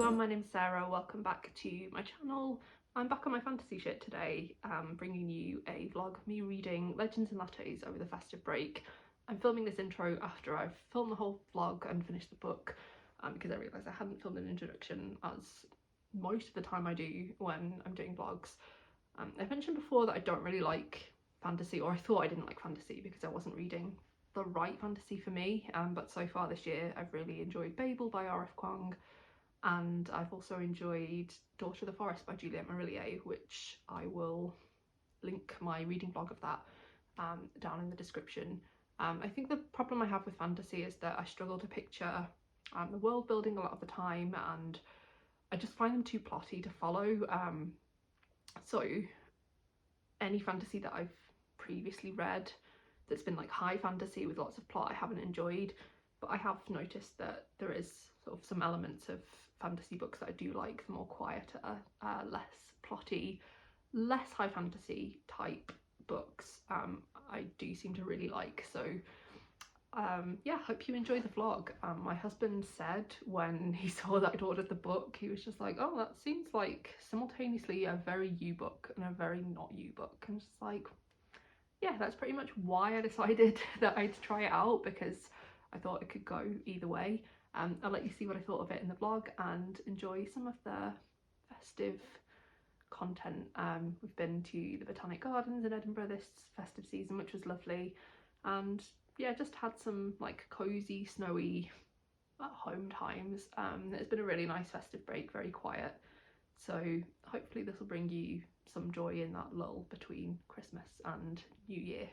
everyone, my name's Sarah. Welcome back to my channel. I'm back on my fantasy shit today, bringing you a vlog of me reading Legends and Lattes over the festive break. I'm filming this intro after I've filmed the whole vlog and finished the book, because I realised I hadn't filmed an introduction, as most of the time I do when I'm doing vlogs. I've mentioned before that I don't really like fantasy, or I thought I didn't like fantasy because I wasn't reading the right fantasy for me, but so far this year I've really enjoyed Babel by R.F. Kuang, and I've also enjoyed Daughter of the Forest by Juliette Marillier, which I will link my reading vlog of that down in the description. I think the problem I have with fantasy is that I struggle to picture the world building a lot of the time, and I just find them too plotty to follow. So any fantasy that I've previously read that's been like high fantasy with lots of plot, I haven't enjoyed, but I have noticed that there is sort of some elements of fantasy books that I do like, the more quieter, less plotty, less high fantasy type books. I do seem to really like. So yeah, hope you enjoy the vlog. My husband said when he saw that I'd ordered the book, he was just like, oh, that seems like simultaneously a very you book and a very not you book. And just like, yeah, that's pretty much why I decided that I'd try it out, because I thought it could go either way. I'll let you see what I thought of it in the vlog and enjoy some of the festive content. We've been to the Botanic Gardens in Edinburgh this festive season, which was lovely, and yeah, just had some like cosy, snowy at home times. It's been a really nice festive break, very quiet, so hopefully this will bring you some joy in that lull between Christmas and New Year.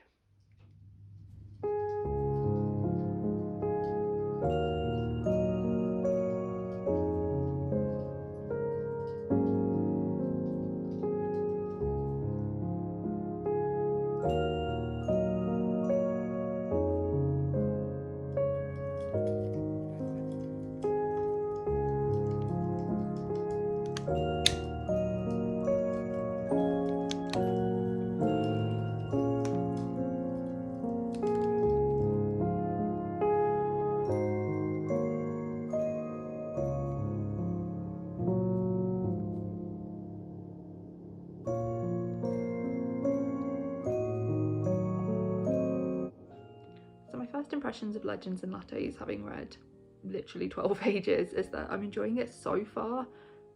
So my first impressions of Legends and Lattes, having read literally 12 pages, is that I'm enjoying it so far.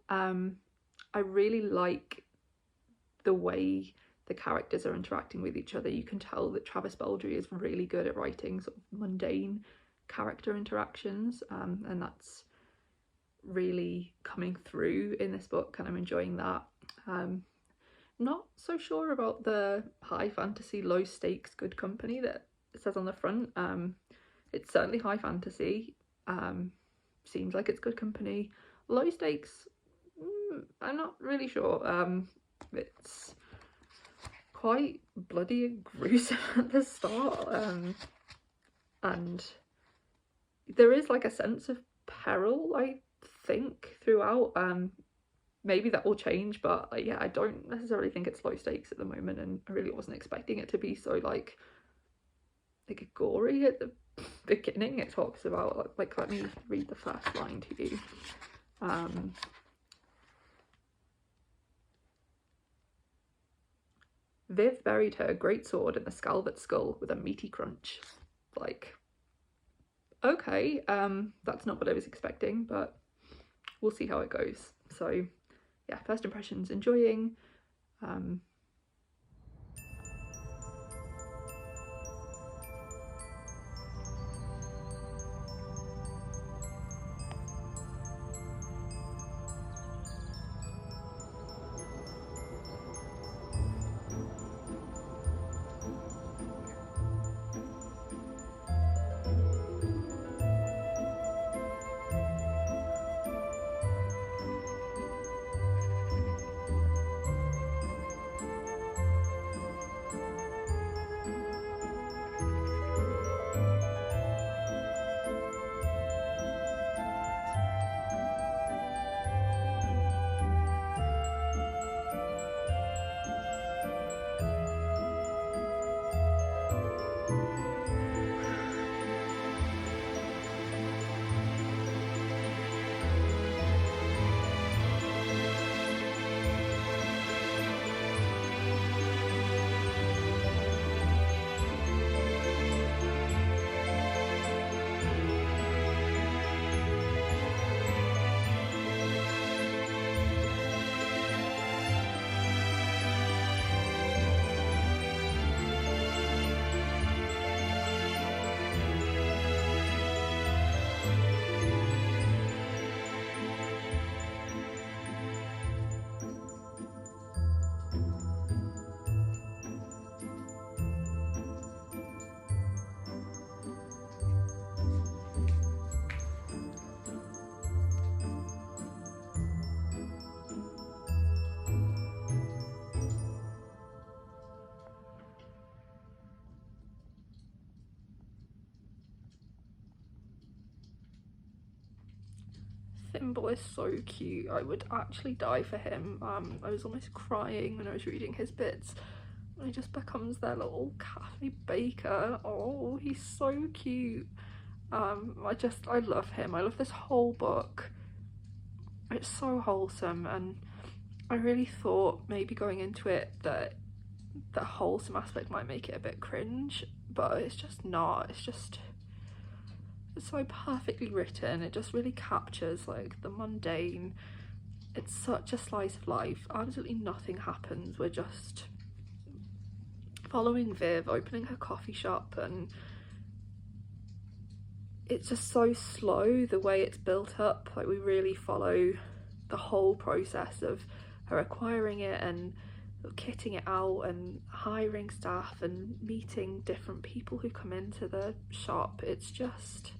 I really like the way the characters are interacting with each other. You can tell that Travis Baldry is really good at writing sort of mundane character interactions, and that's really coming through in this book, and I'm enjoying that. Not so sure about the high fantasy, low stakes, good company that it says on the front. It's certainly high fantasy, seems like it's good company. Low stakes, I'm not really sure. It's quite bloody and gruesome at the start, and there is like a sense of peril, I think, throughout. Maybe that will change, but yeah, I don't necessarily think it's low stakes at the moment, and I really wasn't expecting it to be so like gory at the beginning. It talks about like, let me read the first line to you. Viv buried her great sword in the Scalvet skull with a meaty crunch. Like, okay, that's not what I was expecting, but we'll see how it goes. So yeah, first impressions, enjoying. Thimble is so cute. I would actually die for him. I was almost crying when I was reading his bits. He just becomes their little cafe baker. Oh, he's so cute. I love him. I love this whole book. It's so wholesome, and I really thought maybe going into it that the wholesome aspect might make it a bit cringe, but it's just not. It's so perfectly written. It just really captures like the mundane. It's such a slice of life. Absolutely nothing happens. We're just following Viv opening her coffee shop, and it's just so slow the way it's built up. Like, we really follow the whole process of her acquiring it and kitting it out and hiring staff and meeting different people who come into the shop. It's just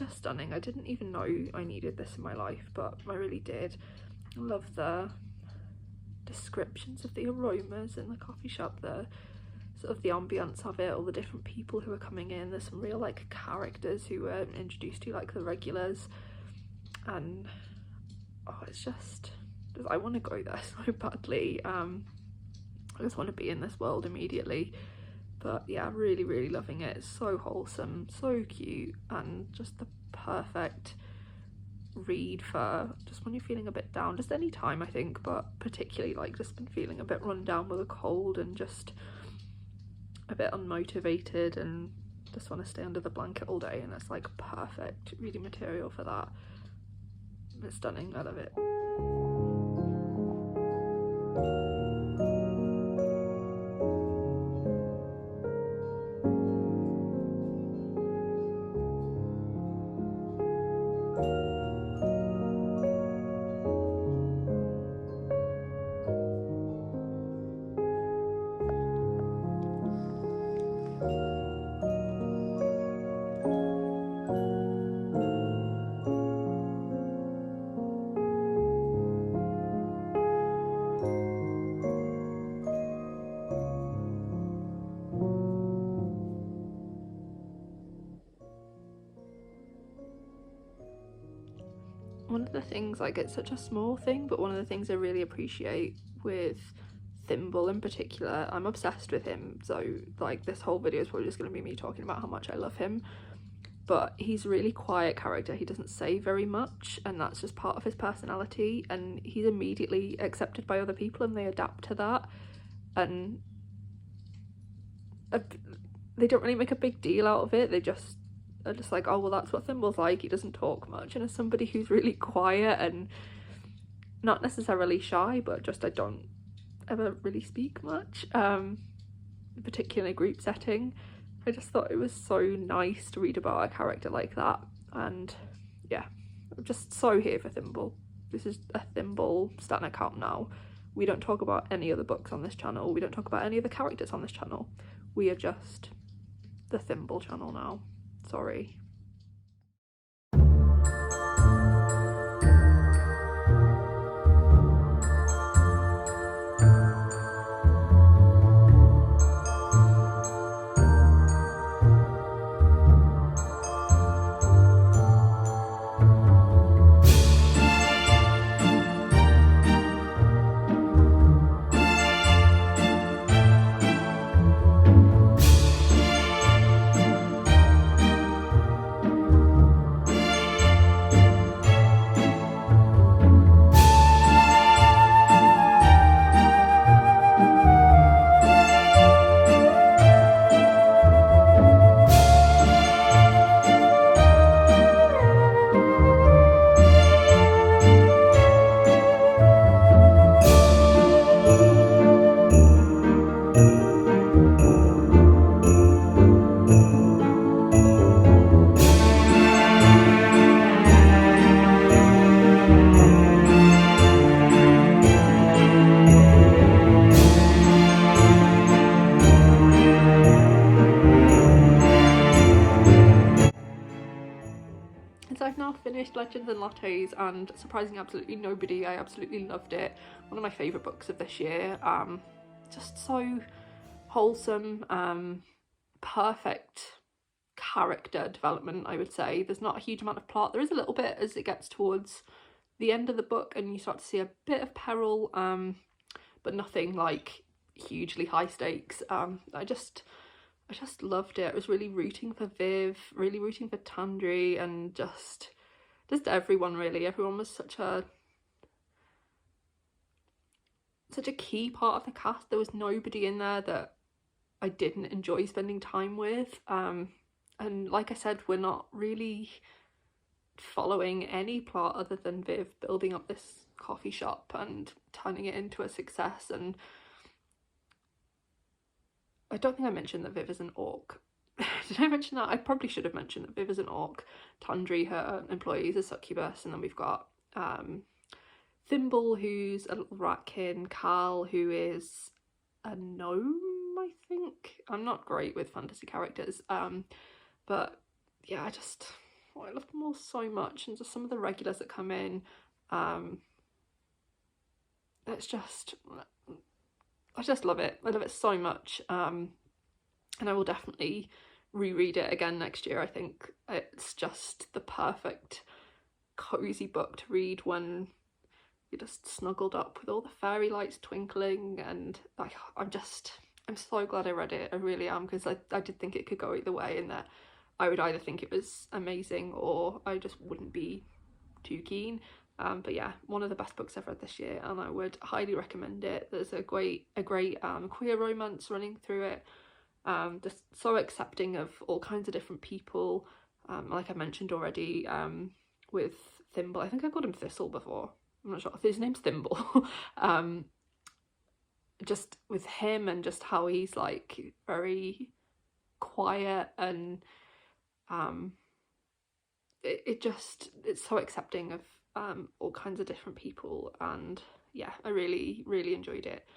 stunning. I didn't even know I needed this in my life, but I really did. I love the descriptions of the aromas in the coffee shop, the sort of the ambience of it, all the different people who are coming in. There's some real like characters who were introduced to, like the regulars, and oh, it's just, I want to go there so badly. I just want to be in this world immediately. But yeah, really loving it. It's so wholesome, so cute, and just the perfect read for just when you're feeling a bit down, just any time I think, but particularly like just been feeling a bit run down with a cold and just a bit unmotivated and just want to stay under the blanket all day, and it's like perfect reading material for that. It's stunning. I love it. One of the things, like, it's such a small thing, but one of the things I really appreciate with Thimble in particular, I'm obsessed with him, so like this whole video is probably just going to be me talking about how much I love him, but he's a really quiet character. He doesn't say very much, and that's just part of his personality, and he's immediately accepted by other people and they adapt to that, and they don't really make a big deal out of it. They just are just like, oh well, that's what Thimble's like, he doesn't talk much. And as somebody who's really quiet and not necessarily shy, but just I don't ever really speak much, particularly in a group setting, I just thought it was so nice to read about a character like that. And yeah, I'm just so here for Thimble. This is a Thimble stan account now. We don't talk about any other books on this channel, we don't talk about any of the characters on this channel. We are just the Thimble channel now. Sorry. So I've now finished Legends and Lattes, and surprising absolutely nobody, I absolutely loved it. One of my favourite books of this year. Just so wholesome, perfect character development, I would say. There's not a huge amount of plot. There is a little bit as it gets towards the end of the book and you start to see a bit of peril, but nothing like hugely high stakes. I just loved it. I was really rooting for Viv, really rooting for Tandri, and just everyone really. Everyone was such a key part of the cast. There was nobody in there that I didn't enjoy spending time with. And like I said, we're not really following any plot other than Viv building up this coffee shop and turning it into a success. And I don't think I mentioned that Viv is an orc. Did I mention that? I probably should have mentioned that Viv is an orc. Tandri, her employee, is a succubus, and then we've got Thimble, who's a little ratkin, Carl, who is a gnome, I think. I'm not great with fantasy characters, but yeah, I love them all so much, and just some of the regulars that come in, it's just, I just love it. I love it so much, and I will definitely reread it again next year. I think it's just the perfect cozy book to read when you're just snuggled up with all the fairy lights twinkling, and I'm so glad I read it. I really am, because I did think it could go either way, and that I would either think it was amazing or I just wouldn't be too keen. But yeah, one of the best books I've read this year, and I would highly recommend it. There's a great queer romance running through it, just so accepting of all kinds of different people, like I mentioned already, with Thimble. I think I called him Thistle before, I'm not sure, his name's Thimble. Just with him and just how he's like very quiet, and it's so accepting of all kinds of different people. And yeah, I really enjoyed it,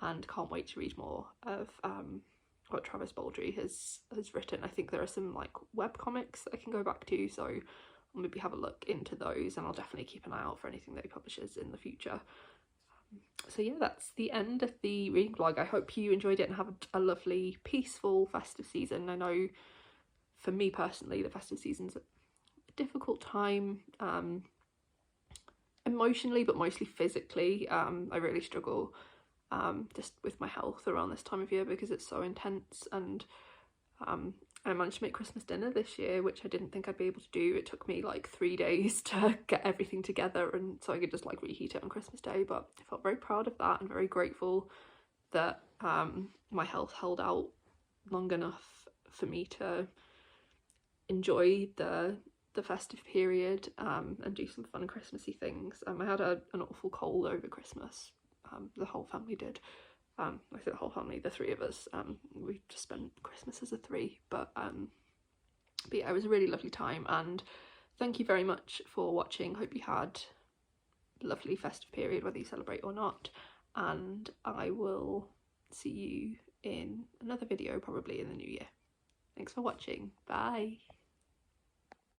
and can't wait to read more of what Travis Baldry has written. I think there are some like web comics that I can go back to, so I'll maybe have a look into those, and I'll definitely keep an eye out for anything that he publishes in the future. So yeah, that's the end of the reading vlog. I hope you enjoyed it and have a lovely, peaceful festive season. I know for me personally, the festive season's a difficult time, emotionally, but mostly physically. I really struggle just with my health around this time of year because it's so intense. And I managed to make Christmas dinner this year, which I didn't think I'd be able to do. It took me like 3 days to get everything together, and so I could just like reheat it on Christmas Day. But I felt very proud of that and very grateful that my health held out long enough for me to enjoy the festive period, and do some fun Christmassy things. I had an awful cold over Christmas. The whole family did. I say the whole family, the three of us. We just spent Christmas as a three, but yeah, it was a really lovely time, and thank you very much for watching. Hope you had a lovely festive period, whether you celebrate or not, and I will see you in another video probably in the new year. Thanks for watching. Bye.